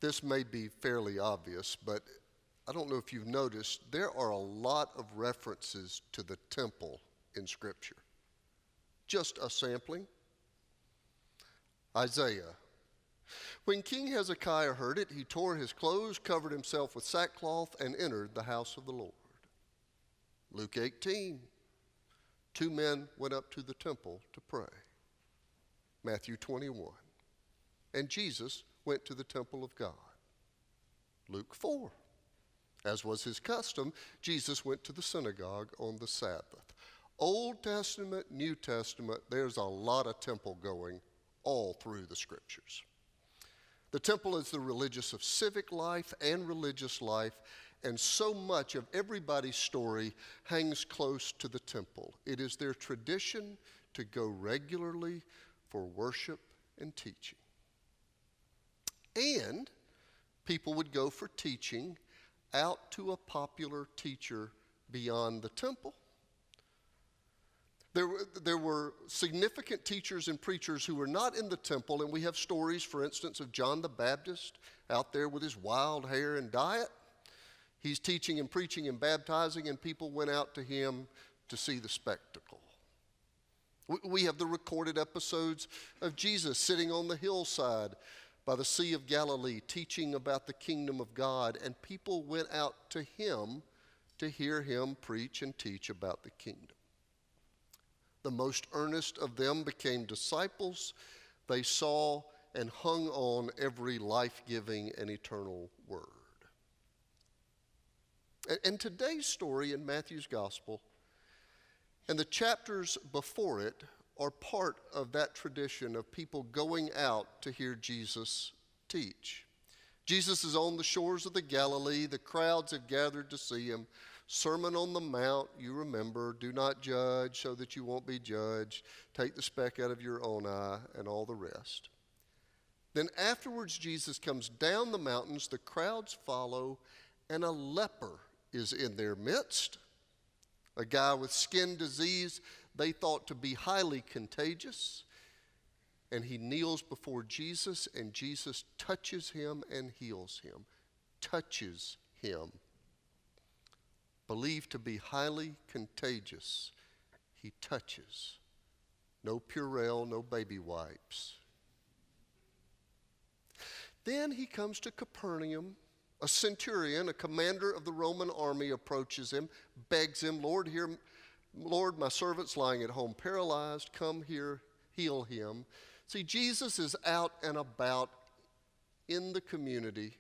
This may be fairly obvious, but I don't know if you've noticed, there are a lot of references to the temple in Scripture. Just a sampling. Isaiah. When King Hezekiah heard it, he tore his clothes, covered himself with sackcloth, and entered the house of the Lord. Luke 18. 2 men went up to the temple to pray. Matthew 21. And Jesus went to the temple of God. Luke 4. As was his custom, Jesus went to the synagogue on the Sabbath. Old Testament, New Testament, there's a lot of temple going all through the Scriptures. The temple is the religious of civic life and religious life, and so much of everybody's story hangs close to the temple. It is their tradition to go regularly for worship and teaching. And people would go for teaching out to a popular teacher beyond the temple. There were significant teachers and preachers who were not in the temple, and we have stories, for instance, of John the Baptist out there with his wild hair and diet. He's teaching and preaching and baptizing, and people went out to him to see the spectacle. We have the recorded episodes of Jesus sitting on the hillside by the Sea of Galilee, teaching about the kingdom of God, and people went out to him to hear him preach and teach about the kingdom. The most earnest of them became disciples. They saw and hung on every life-giving and eternal word. And today's story in Matthew's gospel and the chapters before it are part of that tradition of people going out to hear Jesus teach. Jesus is on the shores of the Galilee. The crowds have gathered to see him. Sermon on the Mount, you remember, do not judge so that you won't be judged. Take the speck out of your own eye, and all the rest. Then afterwards, Jesus comes down the mountains, the crowds follow, and a leper is in their midst. A guy with skin disease they thought to be highly contagious. And he kneels before Jesus, and Jesus touches him and heals him. Touches him. Believed to be highly contagious, he touches. No Purell, no baby wipes. Then he comes to Capernaum. A centurion, a commander of the Roman army, approaches him, begs him, Lord, my servant's lying at home paralyzed. Come here, heal him. See, Jesus is out and about in the community,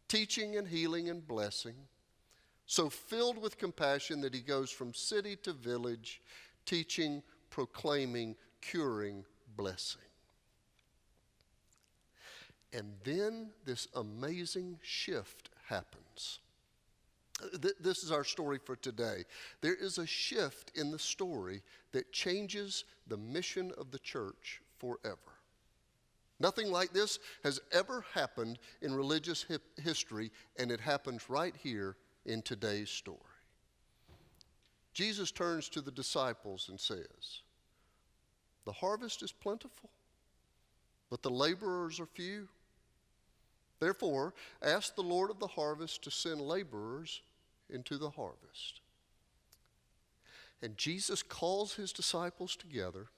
teaching and healing and blessing. So filled with compassion that he goes from city to village, teaching, proclaiming, curing, blessing. And then this amazing shift happens. This is our story for today. There is a shift in the story that changes the mission of the church forever. Nothing like this has ever happened in religious history, and it happens right here in today's story. Jesus turns to the disciples and says, "The harvest is plentiful, but the laborers are few. Therefore, ask the Lord of the harvest to send laborers into the harvest." And Jesus calls his disciples together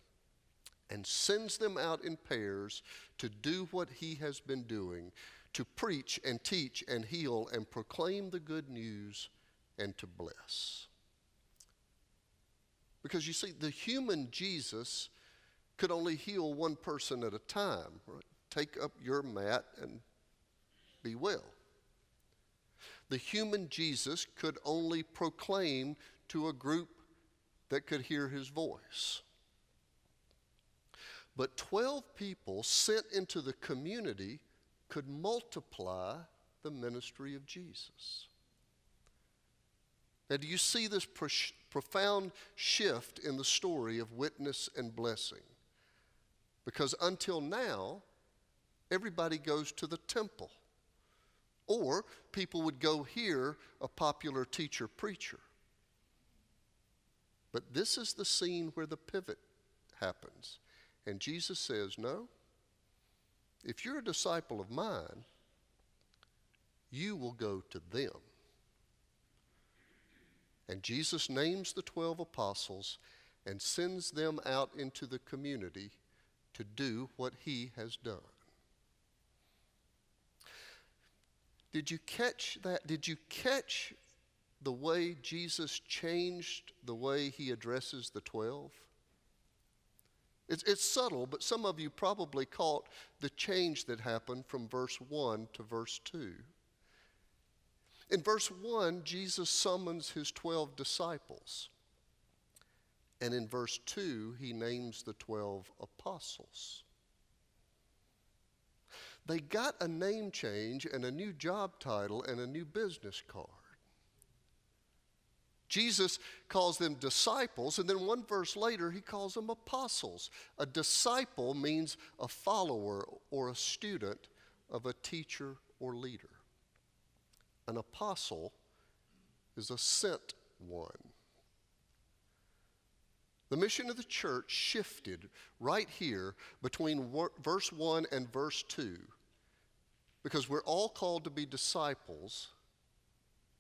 and sends them out in pairs to do what he has been doing, to preach and teach and heal and proclaim the good news and to bless. Because you see, the human Jesus could only heal one person at a time. Right? Take up your mat and be well. The human Jesus could only proclaim to a group that could hear his voice. But 12 people sent into the community could multiply the ministry of Jesus. Now, do you see this profound shift in the story of witness and blessing? Because until now, everybody goes to the temple. Or people would go hear a popular teacher preacher. But this is the scene where the pivot happens. And Jesus says, no, if you're a disciple of mine, you will go to them. And Jesus names the 12 apostles and sends them out into the community to do what he has done. Did you catch that? Did you catch the way Jesus changed the way he addresses the 12? It's subtle, but some of you probably caught the change that happened from verse 1 to verse 2. In verse 1, Jesus summons his 12 disciples. And in verse 2, he names the 12 apostles. They got a name change and a new job title and a new business card. Jesus calls them disciples, and then one verse later, he calls them apostles. A disciple means a follower or a student of a teacher or leader. An apostle is a sent one. The mission of the church shifted right here between verse 1 and verse 2 because we're all called to be disciples,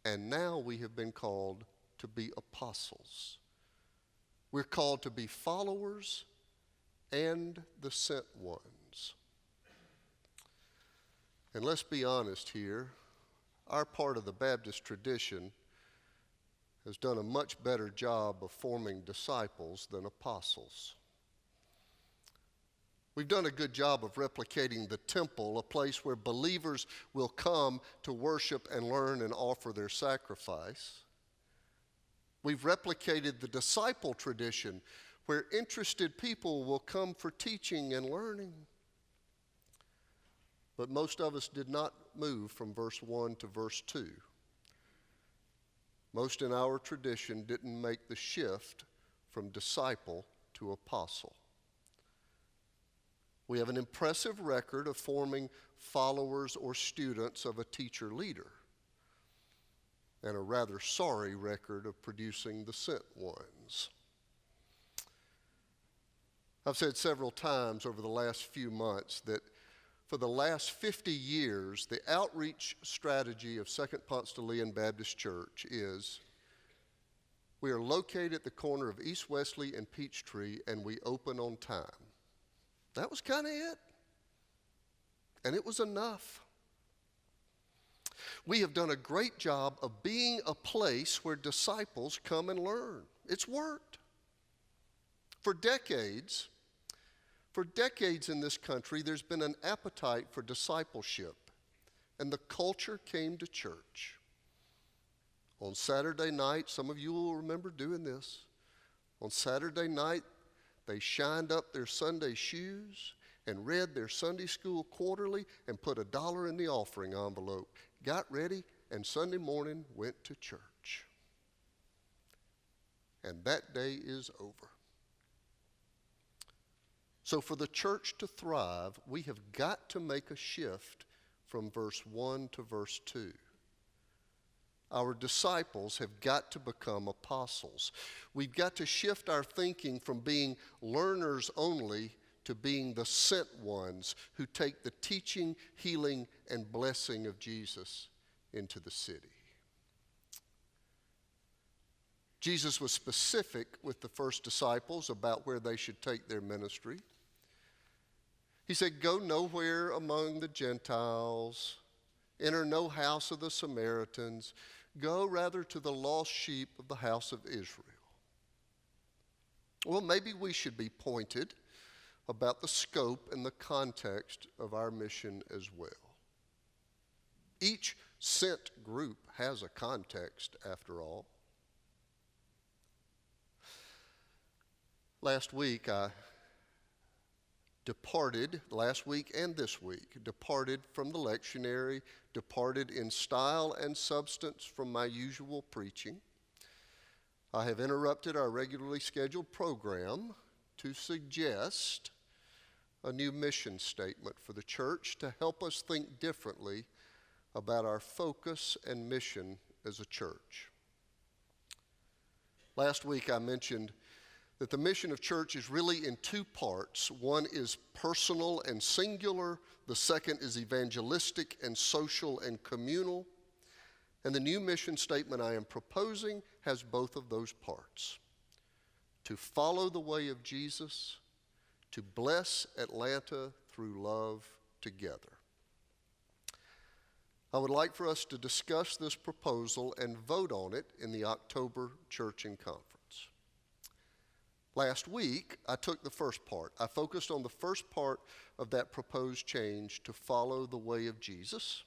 and now we have been called to be apostles. We're called to be followers and the sent ones. And let's be honest here, our part of the Baptist tradition has done a much better job of forming disciples than apostles. We've done a good job of replicating the temple, a place where believers will come to worship and learn and offer their sacrifice. We've replicated the disciple tradition, where interested people will come for teaching and learning. But most of us did not move from verse 1 to verse 2. Most in our tradition didn't make the shift from disciple to apostle. We have an impressive record of forming followers or students of a teacher leader, and a rather sorry record of producing the sent ones. I've said several times over the last few months that for the last 50 years, the outreach strategy of Second-Ponce Baptist Church is we are located at the corner of East Wesley and Peachtree, and we open on time. That was kind of it. And it was enough. We have done a great job of being a place where disciples come and learn. It's worked. For decades in this country, there's been an appetite for discipleship, and the culture came to church. On Saturday night, some of you will remember doing this. On Saturday night, they shined up their Sunday shoes and read their Sunday school quarterly and put $1 in the offering envelope, got ready, and Sunday morning went to church. And that day is over. So for the church to thrive, we have got to make a shift from verse 1 to verse 2. Our disciples have got to become apostles. We've got to shift our thinking from being learners only to being the sent ones who take the teaching, healing, and blessing of Jesus into the city. Jesus was specific with the first disciples about where they should take their ministry. He said, "Go nowhere among the Gentiles, enter no house of the Samaritans, go rather to the lost sheep of the house of Israel." Well, maybe we should be pointed about the scope and the context of our mission as well. Each sent group has a context, after all. Last week and this week, departed from the lectionary, departed in style and substance from my usual preaching. I have interrupted our regularly scheduled program to suggest a new mission statement for the church to help us think differently about our focus and mission as a church. Last week I mentioned that the mission of church is really in two parts. One is personal and singular. The second is evangelistic and social and communal. And the new mission statement I am proposing has both of those parts. To follow the way of Jesus, to bless Atlanta through love together. I would like for us to discuss this proposal and vote on it in the October Church-in Conference. Last week, I took the first part. I focused on the first part of that proposed change to follow the way of Jesus.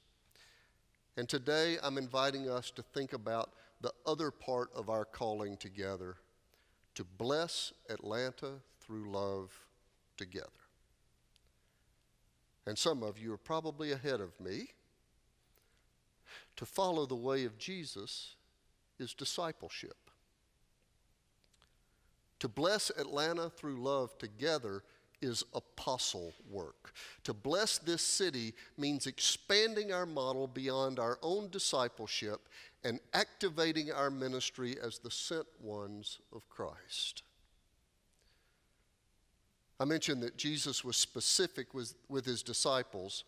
And today, I'm inviting us to think about the other part of our calling together, to bless Atlanta through love together. And some of you are probably ahead of me. To follow the way of Jesus is discipleship. To bless Atlanta through love together is apostle work. To bless this city means expanding our model beyond our own discipleship and activating our ministry as the sent ones of Christ. I mentioned that Jesus was specific with his disciples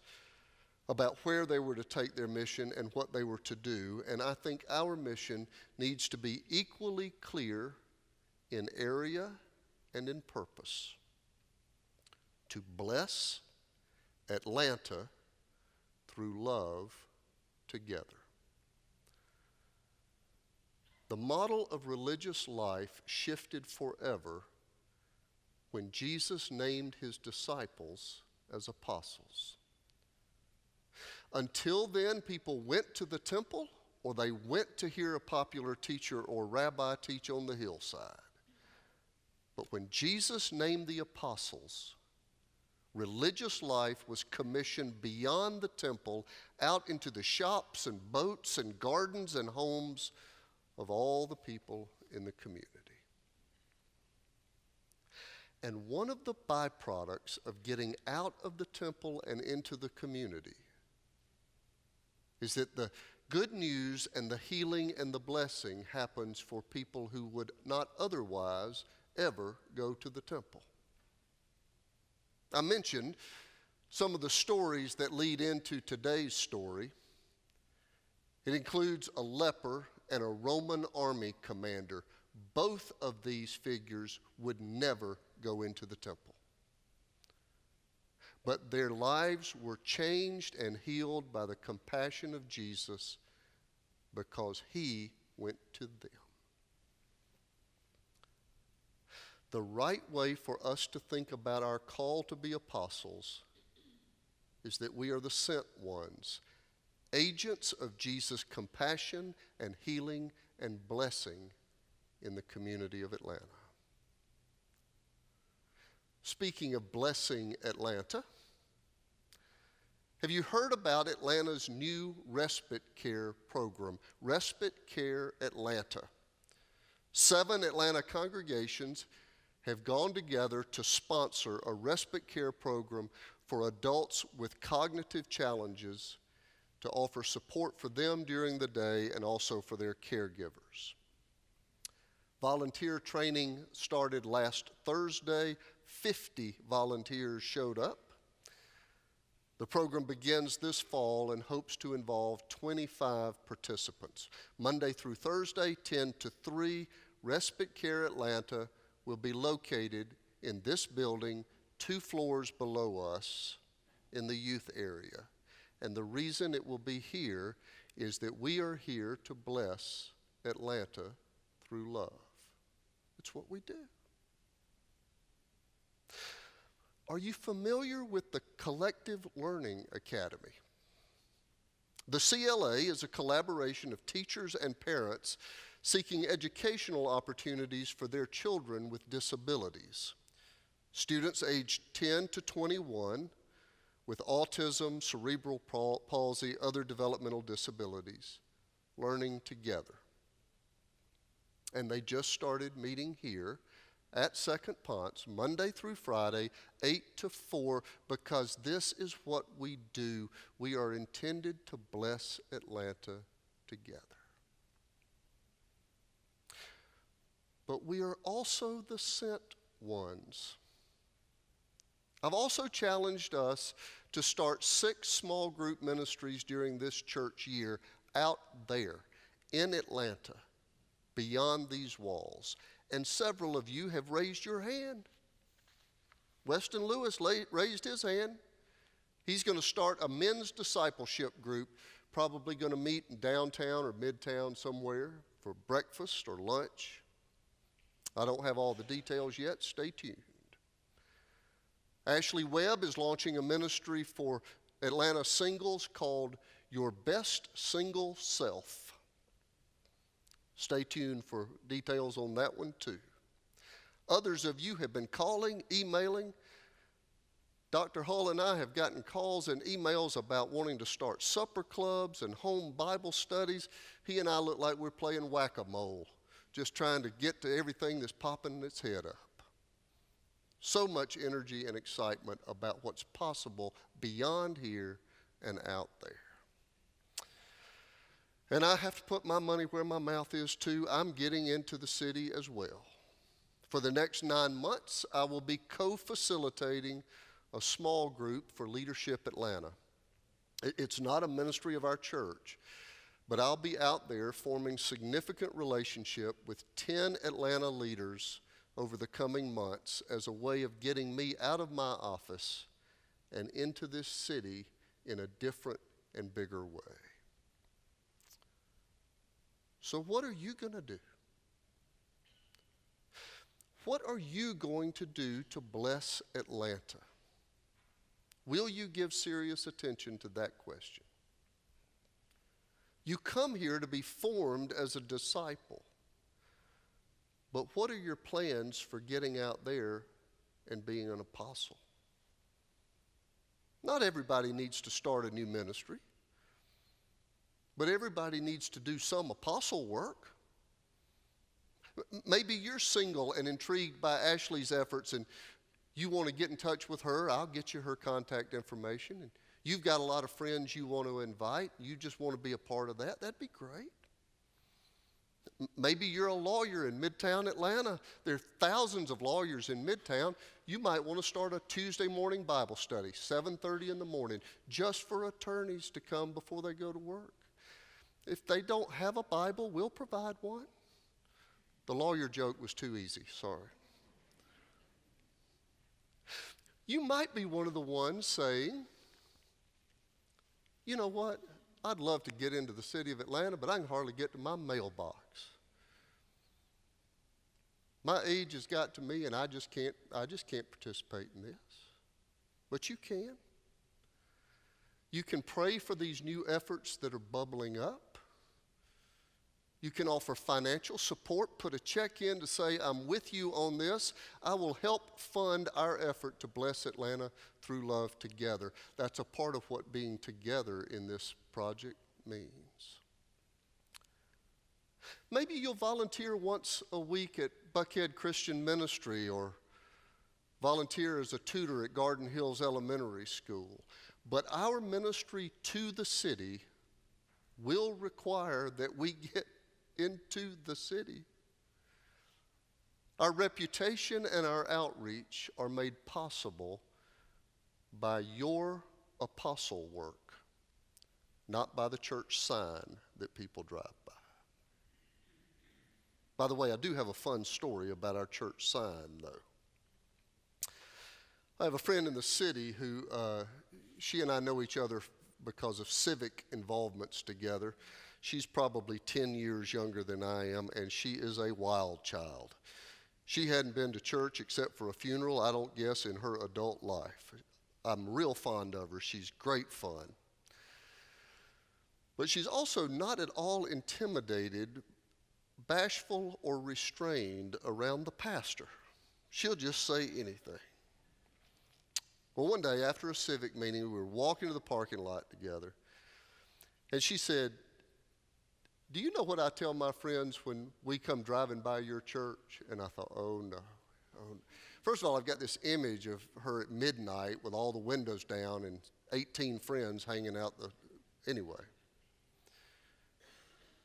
about where they were to take their mission and what they were to do, and I think our mission needs to be equally clear in area and in purpose. To bless Atlanta through love together. The model of religious life shifted forever when Jesus named his disciples as apostles. Until then, people went to the temple or they went to hear a popular teacher or rabbi teach on the hillside. But when Jesus named the apostles, religious life was commissioned beyond the temple out into the shops and boats and gardens and homes of all the people in the community. And one of the byproducts of getting out of the temple and into the community is that the good news and the healing and the blessing happens for people who would not otherwise ever go to the temple. I mentioned some of the stories that lead into today's story. It includes a leper and a Roman army commander. Both of these figures would never go into the temple. But their lives were changed and healed by the compassion of Jesus because he went to them. The right way for us to think about our call to be apostles is that we are the sent ones, agents of Jesus' compassion and healing and blessing in the community of Atlanta. Speaking of blessing Atlanta, have you heard about Atlanta's new respite care program, Respite Care Atlanta? 7 Atlanta congregations have gone together to sponsor a respite care program for adults with cognitive challenges to offer support for them during the day and also for their caregivers. Volunteer training started last Thursday. 50 volunteers showed up. The program begins this fall and hopes to involve 25 participants. Monday through Thursday, 10 to 3, Respite Care Atlanta will be located in this building 2 floors below us in the youth area. And the reason it will be here is that we are here to bless Atlanta through love. It's what we do. Are you familiar with the Collective Learning Academy? The CLA is a collaboration of teachers and parents seeking educational opportunities for their children with disabilities. Students aged 10 to 21 with autism, cerebral palsy, other developmental disabilities, learning together. And they just started meeting here at Second-Ponce, Monday through Friday, 8 to 4, because this is what we do. We are intended to bless Atlanta together. but we are also the sent ones. I've also challenged us to start 6 small group ministries during this church year out there in Atlanta, beyond these walls. And several of you have raised your hand. Weston Lewis raised his hand. He's going to start a men's discipleship group, probably going to meet in downtown or midtown somewhere for breakfast or lunch. I don't have all the details yet. Stay tuned. Ashley Webb is launching a ministry for Atlanta singles called Your Best Single Self. Stay tuned for details on that one too. Others of you have been calling, emailing. Dr. Hull and I have gotten calls and emails about wanting to start supper clubs and home Bible studies. He and I look like we're playing whack-a-mole, just trying to get to everything that's popping its head up. So much energy and excitement about what's possible beyond here and out there. And I have to put my money where my mouth is too. I'm getting into the city as well. For the next 9 months, I will be co-facilitating a small group for Leadership Atlanta. It's not a ministry of our church, but I'll be out there forming significant relationship with 10 Atlanta leaders over the coming months as a way of getting me out of my office and into this city in a different and bigger way. So what are you going to do? What are you going to do to bless Atlanta? Will you give serious attention to that question? You come here to be formed as a disciple. But what are your plans for getting out there and being an apostle? Not everybody needs to start a new ministry, but everybody needs to do some apostle work. Maybe you're single and intrigued by Ashley's efforts and you want to get in touch with her. I'll get you her contact information. And you've got a lot of friends you want to invite. You just want to be a part of that. That'd be great. Maybe you're a lawyer in Midtown Atlanta. There are thousands of lawyers in Midtown. You might want to start a Tuesday morning Bible study, 7:30 in the morning, just for attorneys to come before they go to work. If they don't have a Bible, we'll provide one. The lawyer joke was too easy, sorry. You might be one of the ones saying, you know what, I'd love to get into the city of Atlanta, but I can hardly get to my mailbox. My age has got to me and I just can't participate in this. But you can. You can pray for these new efforts that are bubbling up. You can offer financial support, put a check in to say, I'm with you on this. I will help fund our effort to bless Atlanta through love together. That's a part of what being together in this project means. Maybe you'll volunteer once a week at Buckhead Christian Ministry or volunteer as a tutor at Garden Hills Elementary School. But our ministry to the city will require that we get into the city. Our reputation and our outreach are made possible by your apostle work, not by the church sign that people drive by. By the way, I do have a fun story about our church sign, though. I have a friend in the city who, she and I know each other because of civic involvements together. She's probably 10 years younger than I am, and she is a wild child. She hadn't been to church except for a funeral, I don't guess, in her adult life. I'm real fond of her. She's great fun. But she's also not at all intimidated, bashful, or restrained around the pastor. She'll just say anything. Well, one day after a civic meeting, we were walking to the parking lot together, and she said, do you know what I tell my friends when we come driving by your church? And I thought, oh no. First of all, I've got this image of her at midnight with all the windows down and 18 friends hanging out anyway.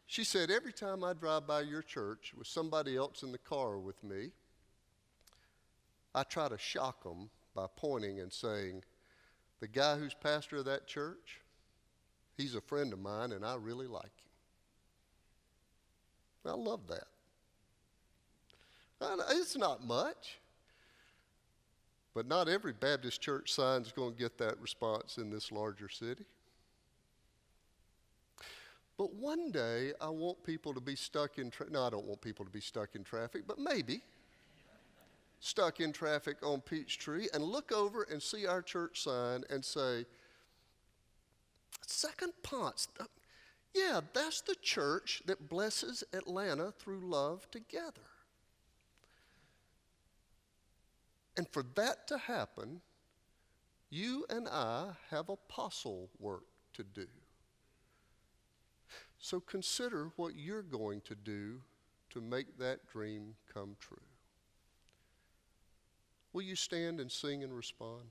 She said, every time I drive by your church with somebody else in the car with me, I try to shock them by pointing and saying, the guy who's pastor of that church, he's a friend of mine and I really like him. I love that. It's not much, but not every Baptist church sign is going to get that response in this larger city. But one day, I want people to be stuck in traffic. No, I don't want people to be stuck in traffic, but maybe stuck in traffic on Peachtree and look over and see our church sign and say, Second-Ponce. Yeah, that's the church that blesses Atlanta through love together. And for that to happen, you and I have apostle work to do. So consider what you're going to do to make that dream come true. Will you stand and sing and respond?